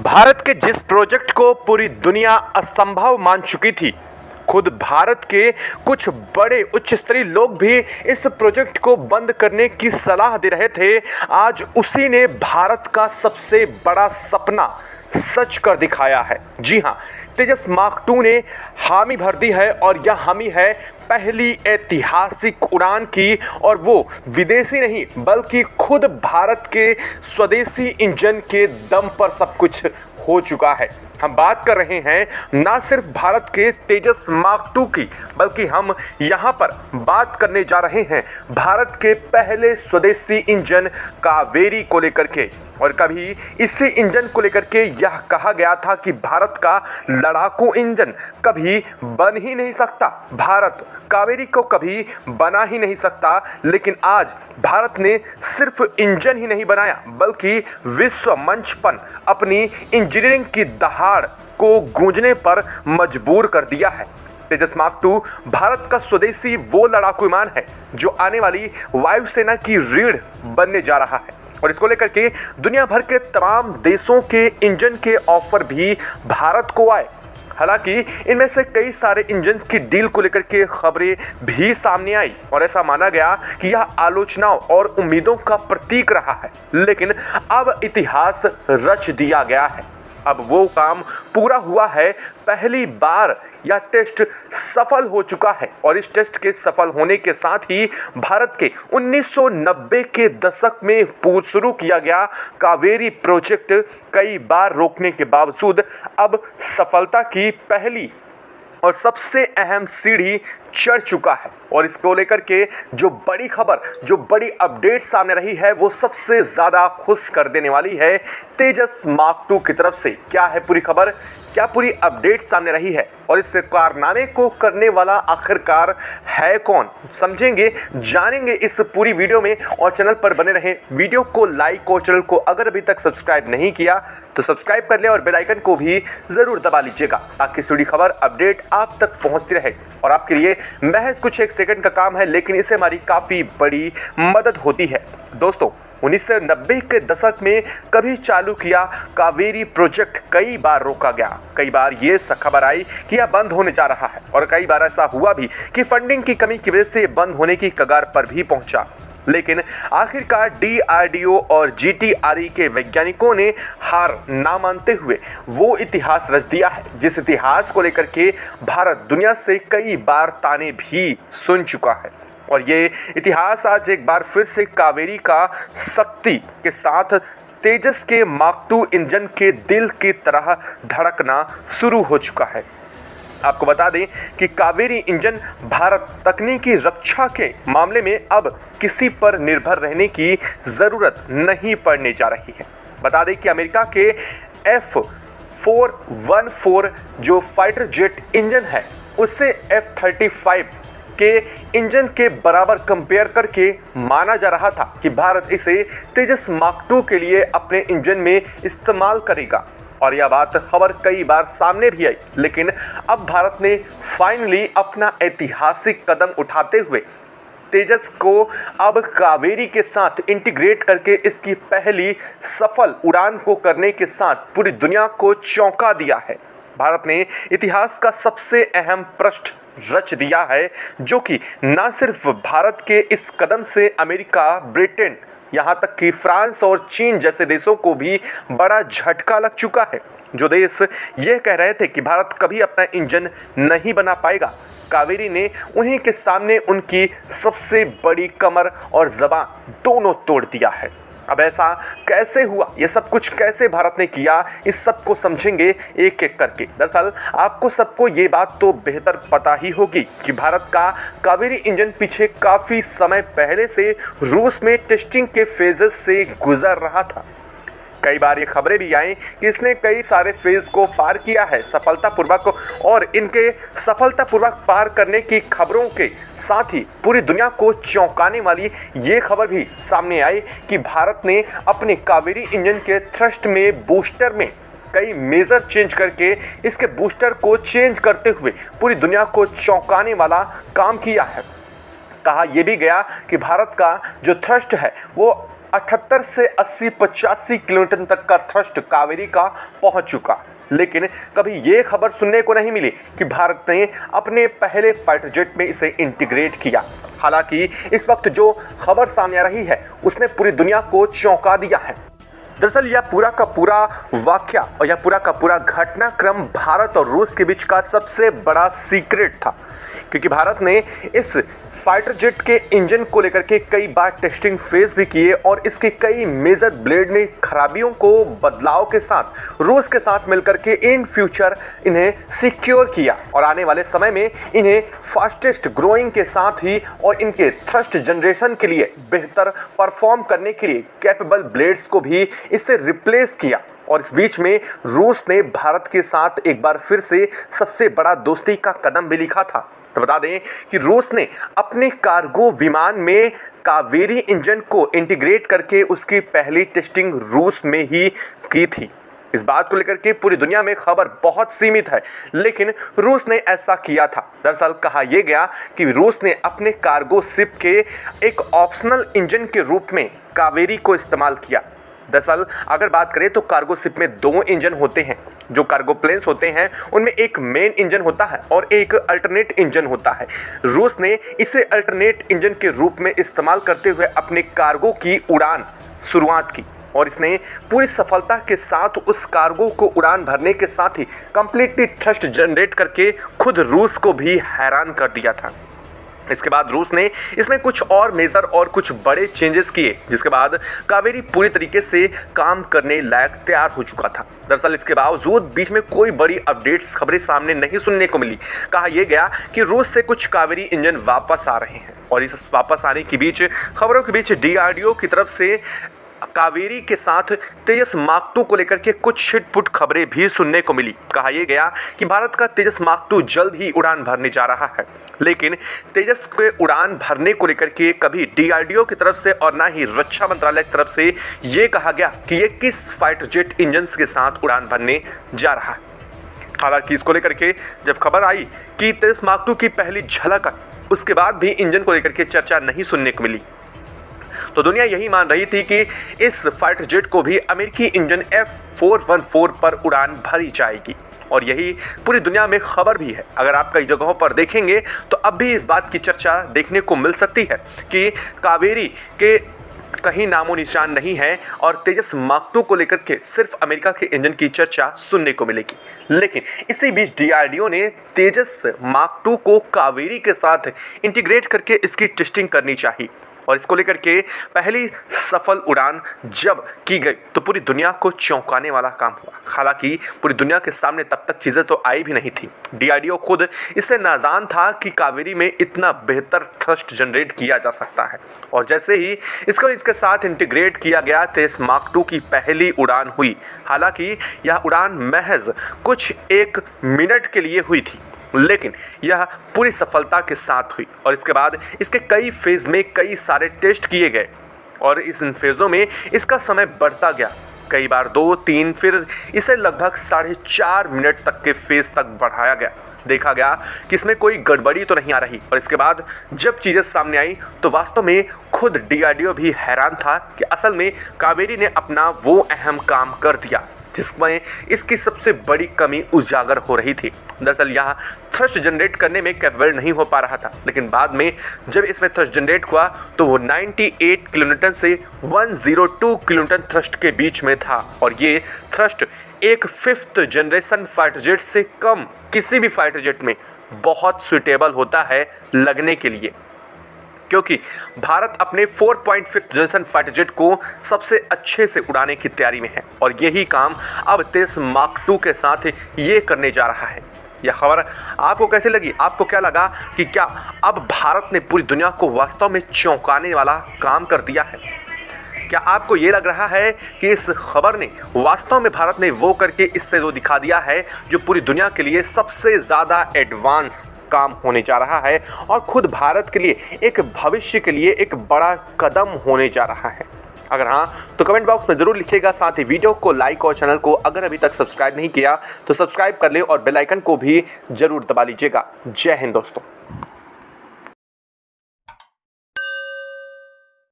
भारत के जिस प्रोजेक्ट को पूरी दुनिया असंभव मान चुकी थी, खुद भारत के कुछ बड़े उच्च स्तरीय लोग भी इस प्रोजेक्ट को बंद करने की सलाह दे रहे थे। आज उसी ने भारत का सबसे बड़ा सपना सच कर दिखाया है। जी हां, तेजस मार्क 2 ने हामी भर दी है और यह हामी है पहली ऐतिहासिक उड़ान की, और वो विदेशी नहीं बल्कि खुद भारत के स्वदेशी इंजन के दम पर सब कुछ हो चुका है। हम बात कर रहे हैं ना सिर्फ भारत के तेजस मार्क 2 की, बल्कि हम यहाँ पर बात करने जा रहे हैं भारत के पहले स्वदेशी इंजन कावेरी को लेकर के। और कभी इसी इंजन को लेकर के यह कहा गया था कि भारत का लड़ाकू इंजन कभी बन ही नहीं सकता, भारत कावेरी को कभी बना ही नहीं सकता। लेकिन आज भारत ने सिर्फ इंजन ही नहीं बनाया, बल्कि विश्व मंच पर अपनी इंजीनियरिंग की दहाड़ को गूंजने पर मजबूर कर दिया है। तेजस मार्क 2 भारत का स्वदेशी वो लड़ाकू विमान है जो आने वाली वायुसेना की रीढ़ बनने जा रहा है। और इसको लेकर के दुनिया भर के तमाम देशों के इंजन के ऑफर भी भारत को आए। हालांकि इनमें से कई सारे इंजन की डील को लेकर के खबरें भी सामने आई और ऐसा माना गया कि यह आलोचनाओं और उम्मीदों का प्रतीक रहा है। लेकिन अब इतिहास रच दिया गया है, अब वो काम पूरा हुआ है। पहली बार यह टेस्ट सफल हो चुका है और इस टेस्ट के सफल होने के साथ ही भारत के 1990 के दशक में शुरू किया गया कावेरी प्रोजेक्ट कई बार रोकने के बावजूद अब सफलता की पहली और सबसे अहम सीढ़ी चढ़ चुका है। और इसको लेकर के जो बड़ी खबर, जो बड़ी अपडेट सामने रही है, वो सबसे ज़्यादा खुश कर देने वाली है तेजस मार्क 2 की तरफ से। क्या है पूरी खबर, क्या पूरी अपडेट सामने रही है और इस कारनामे को करने वाला आखिरकार है कौन, समझेंगे, जानेंगे इस पूरी वीडियो में। और चैनल पर बने रहें, वीडियो को लाइक और चैनल को अगर अभी तक सब्सक्राइब नहीं किया तो सब्सक्राइब कर ले और बेल आइकन को भी ज़रूर दबा लीजिएगा ताकि पूरी खबर अपडेट आप तक पहुंचती रहे। और आपके लिए महज कुछ एक सेकंड का काम है, लेकिन इससे हमारी काफ़ी बड़ी मदद होती है। दोस्तों, 1990 के दशक में कभी चालू किया कावेरी प्रोजेक्ट कई बार रोका गया, कई बार ये खबर आई कि यह बंद होने जा रहा है और कई बार ऐसा हुआ भी कि फंडिंग की कमी की वजह से बंद होने की कगार पर भी पहुंचा। लेकिन आखिरकार DRDO और GTRE के वैज्ञानिकों ने हार ना मानते हुए वो इतिहास रच दिया है जिस इतिहास को लेकर के भारत दुनिया से कई बार ताने भी सुन चुका है। और ये इतिहास आज एक बार फिर से कावेरी का शक्ति के साथ तेजस के मार्क 2 इंजन के दिल की तरह धड़कना शुरू हो चुका है। आपको बता दें कि कावेरी इंजन भारत तकनीकी रक्षा के मामले में अब किसी पर निर्भर रहने की ज़रूरत नहीं पड़ने जा रही है। बता दें कि अमेरिका के F414 जो फाइटर जेट इंजन है, उससे F35 के इंजन के बराबर कंपेयर करके माना जा रहा था कि भारत इसे तेजस मार्क 2 के लिए अपने इंजन में इस्तेमाल करेगा। और यह बात खबर कई बार सामने भी आई, लेकिन अब भारत ने फाइनली अपना ऐतिहासिक कदम उठाते हुए तेजस को अब कावेरी के साथ इंटीग्रेट करके इसकी पहली सफल उड़ान को करने के साथ पूरी दुनिया को चौंका दिया है। भारत ने इतिहास का सबसे अहम पृष्ठ रच दिया है, जो कि न सिर्फ भारत के इस कदम से अमेरिका, ब्रिटेन, यहाँ तक कि फ्रांस और चीन जैसे देशों को भी बड़ा झटका लग चुका है। जो देश ये कह रहे थे कि भारत कभी अपना इंजन नहीं बना पाएगा, कावेरी ने उन्हीं के सामने उनकी सबसे बड़ी कमर और ज़बान दोनों तोड़ दिया है। अब ऐसा कैसे हुआ, ये सब कुछ कैसे भारत ने किया, इस सब को समझेंगे एक एक करके। दरअसल आपको सबको ये बात तो बेहतर पता ही होगी कि भारत का कावेरी इंजन पीछे काफ़ी समय पहले से रूस में टेस्टिंग के फेजेस से गुजर रहा था। कई बार ये खबरें भी आई कि इसने कई सारे फेज को पार किया है सफलतापूर्वक, और इनके सफलतापूर्वक पार करने की खबरों के साथ ही पूरी दुनिया को चौंकाने वाली ये खबर भी सामने आई कि भारत ने अपने कावेरी इंजन के थ्रस्ट में, बूस्टर में कई मेजर चेंज करके इसके बूस्टर को चेंज करते हुए पूरी दुनिया को चौंकाने वाला काम किया है। कहा यह भी गया कि भारत का जो थ्रस्ट है वो 78 से 80-85 किलोमीटर तक का थ्रस्ट कावेरी का पहुंच चुका। लेकिन कभी ये खबर सुनने को नहीं मिली कि भारत ने अपने पहले फाइटर जेट में इसे इंटीग्रेट किया। हालांकि इस वक्त जो खबर सामने आ रही है उसने पूरी दुनिया को चौंका दिया है। दरअसल यह पूरा का पूरा वाकया और यह पूरा का पूरा घटनाक्रम भारत और रूस के बीच का सबसे बड़ा सीक्रेट था, क्योंकि भारत ने इस फाइटर जेट के इंजन को लेकर के कई बार टेस्टिंग फेज भी किए और इसके कई मेजर ब्लेड में खराबियों को बदलाव के साथ रूस के साथ मिलकर के इन फ्यूचर इन्हें सिक्योर किया और आने वाले समय में इन्हें फास्टेस्ट ग्रोइंग के साथ ही और इनके थ्रस्ट जनरेशन के लिए बेहतर परफॉर्म करने के लिए कैपेबल ब्लेड्स को भी इससे रिप्लेस किया। और इस बीच में रूस ने भारत के साथ एक बार फिर से सबसे बड़ा दोस्ती का कदम भी लिखा था। तो बता दें कि रूस ने अपने कार्गो विमान में कावेरी इंजन को इंटीग्रेट करके उसकी पहली टेस्टिंग रूस में ही की थी। इस बात को लेकर के पूरी दुनिया में खबर बहुत सीमित है, लेकिन रूस ने ऐसा किया था। दरअसल कहा यह गया कि रूस ने अपने कार्गो शिप के एक ऑप्शनल इंजन के रूप में कावेरी को इस्तेमाल किया। दरअसल अगर बात करें तो कार्गो शिप में 2 इंजन होते हैं। जो कार्गो प्लेन्स होते हैं उनमें एक मेन इंजन होता है और एक अल्टरनेट इंजन होता है। रूस ने इसे अल्टरनेट इंजन के रूप में इस्तेमाल करते हुए अपने कार्गो की उड़ान शुरुआत की और इसने पूरी सफलता के साथ उस कार्गो को उड़ान भरने के साथ ही कंप्लीटली थ्रस्ट जनरेट करके खुद रूस को भी हैरान कर दिया था। इसके बाद रूस ने इसमें कुछ और मेजर और कुछ बड़े चेंजेस किए, जिसके बाद कावेरी पूरी तरीके से काम करने लायक तैयार हो चुका था। दरअसल इसके बावजूद बीच में कोई बड़ी अपडेट्स खबरें सामने नहीं सुनने को मिली। कहा यह गया कि रूस से कुछ कावेरी इंजन वापस आ रहे हैं और इस वापस आने के बीच खबरों के बीच DRDO की तरफ से कावेरी के साथ तेजस मार्क 2 को लेकर के कुछ छिटपुट खबरें भी सुनने को मिली। कहा यह गया कि भारत का तेजस मार्क 2 जल्द ही उड़ान भरने जा रहा है, लेकिन तेजस के उड़ान भरने को लेकर के कभी DRDO की तरफ से और ना ही रक्षा मंत्रालय की तरफ से ये कहा गया कि ये किस फाइटर जेट इंजन के साथ उड़ान भरने जा रहा है। हालांकि इसको लेकर के जब खबर आई कि तेजस मार्क 2 की पहली झलक आई, उसके बाद भी इंजन को लेकर के चर्चा नहीं सुनने को मिली। तो दुनिया यही मान रही थी कि इस फाइटर जेट को भी अमेरिकी इंजन F414 पर उड़ान भरी जाएगी और यही पूरी दुनिया में खबर भी है। अगर आप कई जगहों पर देखेंगे तो अब भी इस बात की चर्चा देखने को मिल सकती है कि कावेरी के कहीं नामो निशान नहीं है और तेजस मार्क 2 को लेकर के सिर्फ अमेरिका के इंजन की चर्चा सुनने को मिलेगी। लेकिन इसी बीच DRDO ने तेजस मार्क 2 को कावेरी के साथ इंटीग्रेट करके इसकी टेस्टिंग करनी चाहिए और इसको लेकर के पहली सफल उड़ान जब की गई तो पूरी दुनिया को चौंकाने वाला काम हुआ। हालांकि पूरी दुनिया के सामने तब तक चीज़ें तो आई भी नहीं थी। DRDO खुद इससे नाजान था कि कावेरी में इतना बेहतर थ्रस्ट जनरेट किया जा सकता है और जैसे ही इसको इसके साथ इंटीग्रेट किया गया तेजस मार्क 2 की पहली उड़ान हुई। हालांकि यह उड़ान महज कुछ 1 मिनट के लिए हुई थी, लेकिन यह पूरी सफलता के साथ हुई और इसके बाद इसके कई फेज़ में कई सारे टेस्ट किए गए और इन फेज़ों में इसका समय बढ़ता गया। कई बार 2-3 फिर इसे लगभग 4.5 मिनट तक के फेज़ तक बढ़ाया गया। देखा गया कि इसमें कोई गड़बड़ी तो नहीं आ रही और इसके बाद जब चीज़ें सामने आई तो वास्तव में खुद DRDO भी हैरान था कि असल में कावेरी ने अपना वो अहम काम कर दिया जिसमें इसकी सबसे बड़ी कमी उजागर हो रही थी। दरअसल यह थ्रस्ट जनरेट करने में कैपेबल नहीं हो पा रहा था, लेकिन बाद में जब इसमें थ्रस्ट जनरेट हुआ तो वो 98 किलोन्यूटन से 102 किलोन्यूटन थ्रस्ट के बीच में था और ये थ्रस्ट एक 5th जनरेशन फाइटर जेट से कम किसी भी फाइटर जेट में बहुत सुटेबल होता है लगने के लिए, क्योंकि भारत अपने 4.5 जनरेशन फाइटर जेट को सबसे अच्छे से उड़ाने की तैयारी में है और यही काम अब तेजस मार्क 2 के साथ ये करने जा रहा है। यह खबर आपको कैसे लगी? आपको क्या लगा कि क्या अब भारत ने पूरी दुनिया को वास्तव में चौंकाने वाला काम कर दिया है? क्या आपको ये लग रहा है कि इस खबर ने वास्तव में भारत ने वो करके इससे वो दिखा दिया है जो पूरी दुनिया के लिए सबसे ज़्यादा एडवांस काम होने जा रहा है और खुद भारत के लिए एक भविष्य के लिए एक बड़ा कदम होने जा रहा है? अगर हाँ तो कमेंट बॉक्स में ज़रूर लिखिएगा। साथ ही वीडियो को लाइक और चैनल को अगर अभी तक सब्सक्राइब नहीं किया तो सब्सक्राइब कर लें और बेल आइकन को भी ज़रूर दबा लीजिएगा। जय हिंद दोस्तों।